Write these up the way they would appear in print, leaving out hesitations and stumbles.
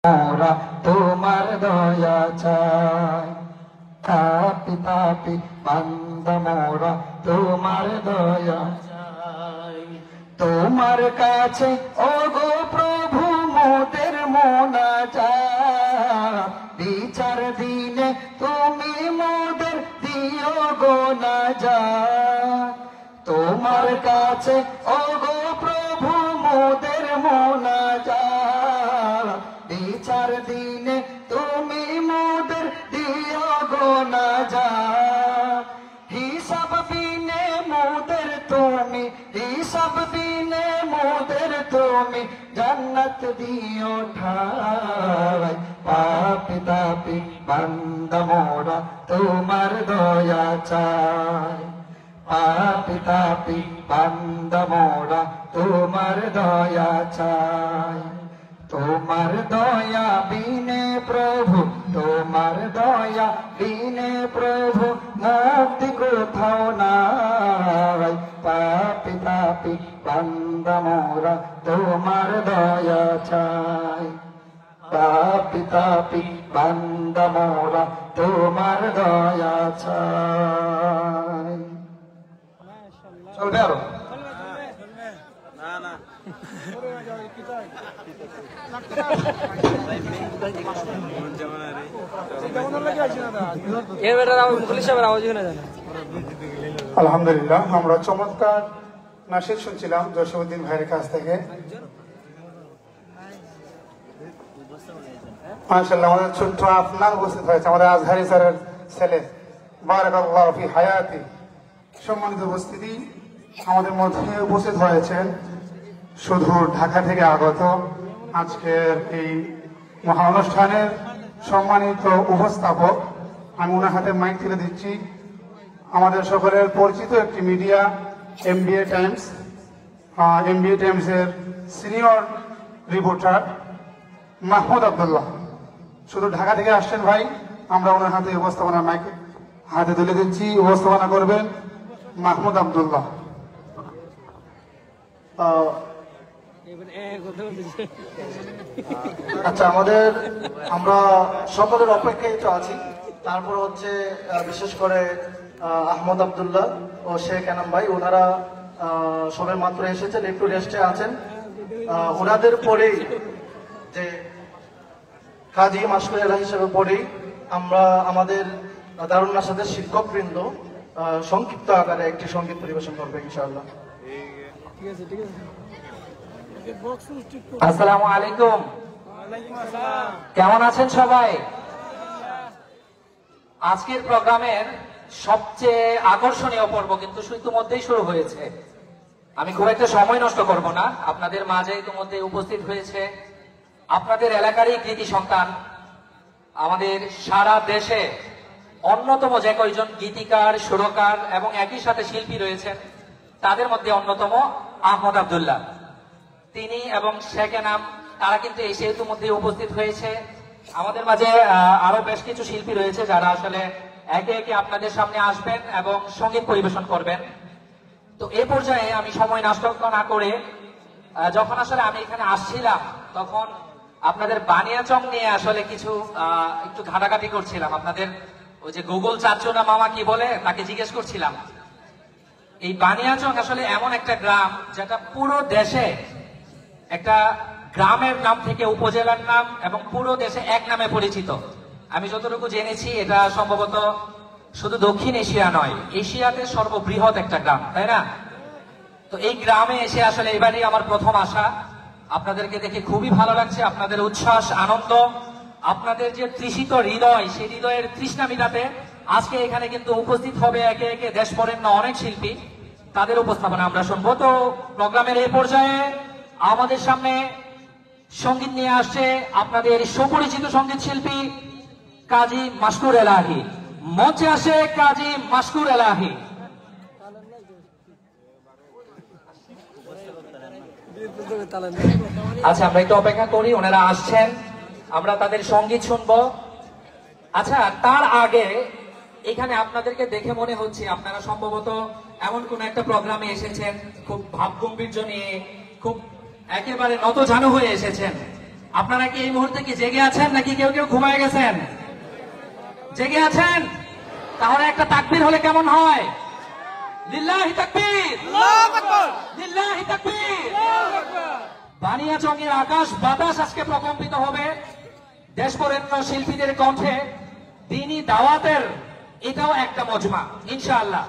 মোরা তোমার দয়া চাই, তাপি তাপি বান্দা মোরা তোমার দয়া চাই। তোমার কাছে ওগো প্রভু মোদের মোনাজাত, বিচার দিনে তুমি মোদের দিও গো নাজাত। তোমার কাছে ওগো প্রভু মোদের মোনাজাত, বিচার দিনে তুমি মোদের দিও গো নাজাত। হিসাব বিনে মোদের তুমি, হিসাব বিনে মোদের তুমি জান্নাত দিও ঠাই। পাপি তাপি বান্দা মোরা তোমার দয়া চাই, পাপি তাপি বান্দা মোরা তোমার দয়া চাই। তোমার দয়া বিনে প্রভু, তোমার দয়া বিনে প্রভু মুক্তি কোথাও নাই। পাপি তাপি বান্দা মোরা তোমার দয়া চাই, পাপি তাপি বান্দা মোরা তোমার দয়া চাই। চলবে আরো আলহামদুলিল্লাহ, আমরা চমৎকার নাশিদ শুনছিলাম জসিমউদ্দিন ভাইয়ের কাছ থেকে। মাশাআল্লাহ, আমাদের ছোট্ট আফনান উপস্থিত হয়েছে, আমাদের আজহারি স্যারের ছেলে। বারাকাল্লাহু ফি হায়াতি। সম্মানিত উপস্থিতি, আমাদের মধ্যে উপস্থিত হয়েছেন শুধু ঢাকা থেকে আগত আজকের এই মহা অনুষ্ঠানের সম্মানিত উপস্থাপক। আমি ওনার হাতে মাইক তুলে দিচ্ছি। আমাদের সকলের পরিচিত একটি মিডিয়া এমবিএ টাইমস, এমবিএ টাইমসের সিনিয়র রিপোর্টার মাহমুদ আব্দুল্লাহ। শুধু ঢাকা থেকে আসছেন ভাই, আমরা ওনার হাতে উপস্থাপনা মাইক হাতে তুলে দিচ্ছি। উপস্থাপনা করবেন মাহমুদ আব্দুল্লাহ। আচ্ছা, আমরা সকলের অপেক্ষায় তো আছি। তারপর হচ্ছে বিশেষ করে আহমদ আব্দুল্লাহ ও শেখ এনাম ভাই, ওনারা সবে মাত্র এসেছেন, একটু রেস্টে আছেন। ওনাদের পরেই যে কাজী মাসকুর এলাহি হিসেবে পরেই আমরা আমাদের দারুন নাশাদের শিক্ষকবৃন্দ সংক্ষিপ্ত আকারে একটি সঙ্গীত পরিবেশন করবে ইনশাআল্লাহ। আসসালামু আলাইকুম, কেমন আছেন সবাই? আজকের প্রোগ্রামের সবচেয়ে আকর্ষণীয় পর্ব কিন্তু ইতিমধ্যেই শুরু হয়েছে। আমি খুব একটা সময় নষ্ট করব না, আপনাদের মাঝে ইতিমধ্যে উপস্থিত হয়েছে আপনাদের এলাকারই কৃতি সন্তান, আমাদের সারা দেশে অন্যতম যে কয়েকজন গীতিকার, সুরকার এবং একই সাথে শিল্পী রয়েছেন, তাদের মধ্যে অন্যতম আহমদ আব্দুল্লাহ। তিনি এবং শেখ এনাম, তারা কিন্তু এই সেতু মধ্যে উপস্থিত হয়েছে। আমাদের মাঝে আরো বেশ কিছু শিল্পী রয়েছে যারা আসলে একে একে আপনাদের সামনে আসবেন এবং সঙ্গীত পরিবেশন করবেন। তো এই পর্যায়ে আমি সময় নষ্ট না করে, যখন আসলে আমি এখানে আসছিলাম তখন আপনাদের বানিয়াচং নিয়ে আসলে কিছু একটু ঘাটাঘাটি করছিলাম। আপনাদের ওই যে গুগল চাচু না মামা কি বলে, তাকে জিজ্ঞেস করছিলাম। এই বানিয়াচং আসলে এমন একটা গ্রাম যেটা পুরো দেশে একটা গ্রামের নাম থেকে উপজেলার নাম এবং পুরো দেশে এক নামে পরিচিত। আমি যতটুকু জেনেছি এটা সম্ভবত শুধু দক্ষিণ এশিয়া নয়, এশিয়াতে সর্ববৃহৎ একটা গ্রাম, তাই না? তো এই গ্রামে এসে আসলে এবারই আমার প্রথম আসা। আপনাদেরকে দেখে খুবই ভালো লাগছে, আপনাদের উচ্ছ্বাস, আনন্দ, আপনাদের যে তৃষিত হৃদয়, সেই হৃদয়ের তৃষ্ণা মিটাতে আজকে এখানে কিন্তু উপস্থিত হবে একে একে দেশ বরেণ্য অনেক শিল্পী, তাদের উপস্থাপনা আমরা শুনবো। তো প্রোগ্রামের এই পর্যায়ে আমাদের সামনে সঙ্গীত নিয়ে আসছে আপনাদের সুপরিচিত সঙ্গীত শিল্পী কাজী মাসকুর এলাহি। মঞ্চে আসে কাজী মাসকুর এলাহি। আচ্ছা, আমরা একটু অপেক্ষা করি, ওনারা আসছেন, আমরা তাদের সঙ্গীত শুনবো। আচ্ছা, তার আগে এখানে আপনাদেরকে দেখে মনে হচ্ছে আপনারা সম্ভবত এমন কোন একটা প্রোগ্রামে এসেছেন, খুব ভাবগম্ভীর্য নিয়ে, খুব একেবারে নতজানু হয়ে এসেছেন। আপনারা কি এই মুহূর্তে কি জেগে আছেন নাকি কেউ কেউ ঘুমায় গেছেন? জেগে আছেন? তাহলে একটা তাকবীর হলে কেমন হয়? লিল্লাহি তাকবীর, লিল্লাহি তাকবীর। বানিয়াচংয়ের আকাশ বাতাস আজকে প্রকম্পিত হবে দেশবরেণ্য শিল্পীদের কণ্ঠে। দ্বীনি দাওয়াতের এটাও একটা মজমা ইনশাআল্লাহ।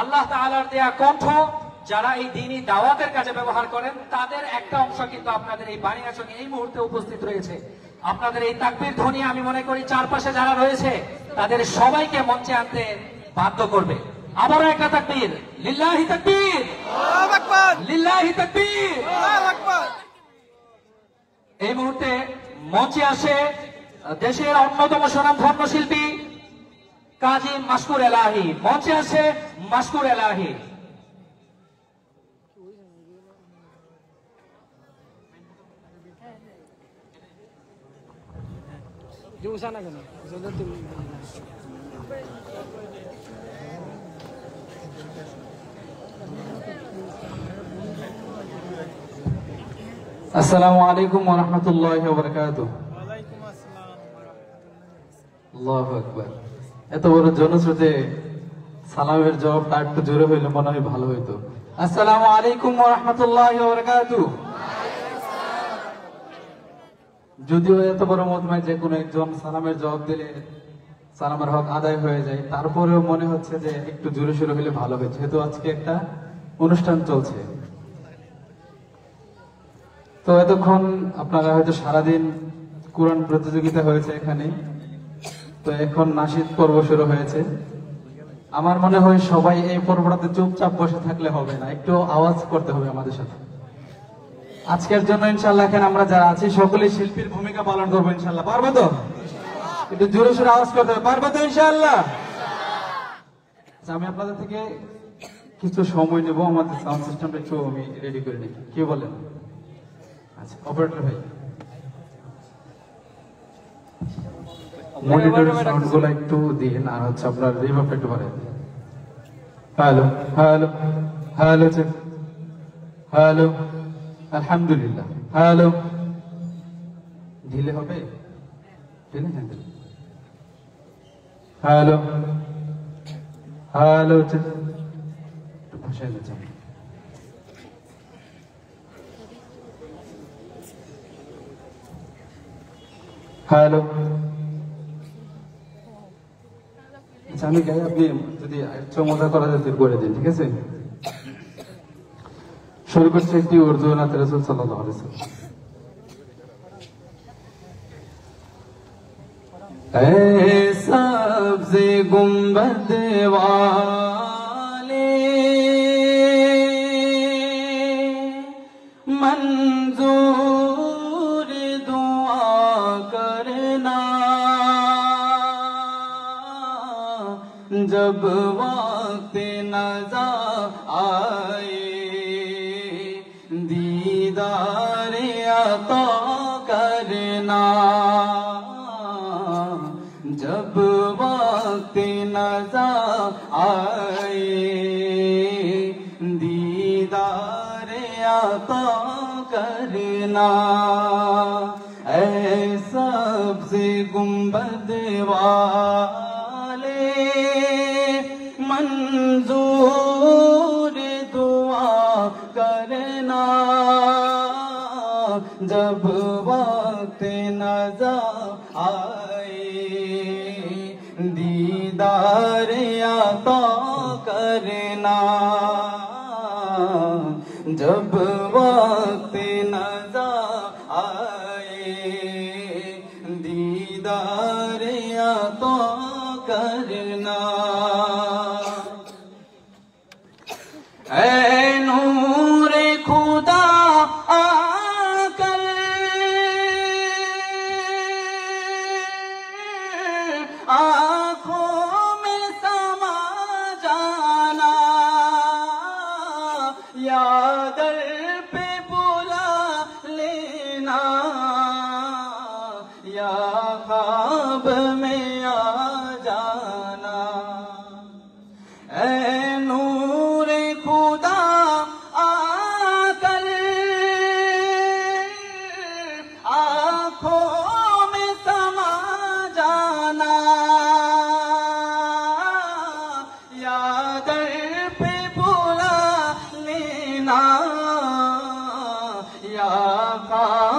আল্লাহ তাআলার দেয়া কণ্ঠ যারা এই দ্বীনি দাওয়াতের কাজে ব্যবহার করেন তাদের একটা অংশ কিন্তু আপনাদের এই বানিয়াচংয়ে এই মুহূর্তে উপস্থিত রয়েছে। আপনাদের এই তাকবীর ধ্বনি আমি মনে করি চারপাশে যারা রয়েছে তাদের সবাইকে মঞ্চে আনতে বাধ্য করবে। আবারও একটা তাকবীর, লিল্লাহি তাকবীর, লিল্লাহি তাকবীর। এই মুহূর্তে মঞ্চে আসে দেশের অন্যতম স্বনামধন্য শিল্পী কাজী মাশকুর এলাহি। মঞ্চে আসে মাশকুর এলাহি। আসসালামু আলাইকুম ওয়া রাহমাতুল্লাহি ওয়া বারাকাতুহু। আল্লাহু আকবার। এত বড় জনশ্রুতে সালামের জবাবটা একটু জোরে হইলে মনে হয় ভালো হইতো। আসসালামু আলাইকুম ওয়া রাহমাতুল্লাহি ওয়া বারাকাতুহু। যদিও এত বড় মজমায় যে কোনো একজন সালামের জবাব দিলে সালামের হক আদায় হয়ে যায়, তারপরেও মনে হচ্ছে যে একটু জোরে সোরে হলে ভালো হয়, যেহেতু আজকে একটা অনুষ্ঠান চলছে। তো এতক্ষণ আপনারা হয়তো সারাদিন কোরআন প্রতিযোগিতা হয়েছে এখানে, তো এখন নাশিদ পর্ব শুরু হয়েছে। আমার মনে হয় সবাই এই পর্বটাতে চুপচাপ বসে থাকলে হবে না, একটু আওয়াজ করতে হবে আমাদের সাথে। আজকের জন্য ইনশাল্লাহ এখানে আমরা যারা আছি সকলেই শিল্পীর ভূমিকা পালন করবো ইনশাল্লাহ। পারবো তো? একটু জোরে সোরে আওয়াজ করতে হবে। পারবো তো ইনশাল্লাহ? আচ্ছা, আমি আপনাদের থেকে কিছু সময় নেবো, আমাদের সাউন্ড সিস্টেমটা একটু আমি রেডি করে নিই, কি বলেন? আচ্ছা, অপারেটর ভাই মনিটরের সাউন্ড গুলো একটু দিন, আর হচ্ছে আপনার রিভার্বটা একটু বাড়াই দিন। Hello hello hello check, hello, আলহামদুলিল্লাহ, হ্যালো। ঢিলে হবে? ঢিলে? হ্যাঁ দিলে। হ্যালো হ্যালো চেক, একটু ভাষায় দিচ্ছি। হ্যালো। আচ্ছা, আমি গাই, আপনি যদি চমৎকার করা যায় করে দিন, ঠিক আছে? শুরু করছে একটি উর্দু নাতে রাসূল সাল্লাল্লাহু আলাইহি ওয়াসাল্লাম। এ সবজে গুম্বদ ওয়ালে मंजूर दुआ करना, जब वक्त नज़ा आए दीदार अता करना, जब वक्त नज़ा आए दीदार अता करना। ऐ सबसे गुंबद वाले मंजूर दुआ करना, जब वक्त नज़ा आए दीदार अता करना, जब वक्त नज़ा आए दीदार अता करना। ऐ नूर खुदा आकर आँखों में समा जाना, या दर पे बुला लेना, या ख्वाब में आ जाना। ऐ नूर खुदा आकर خالق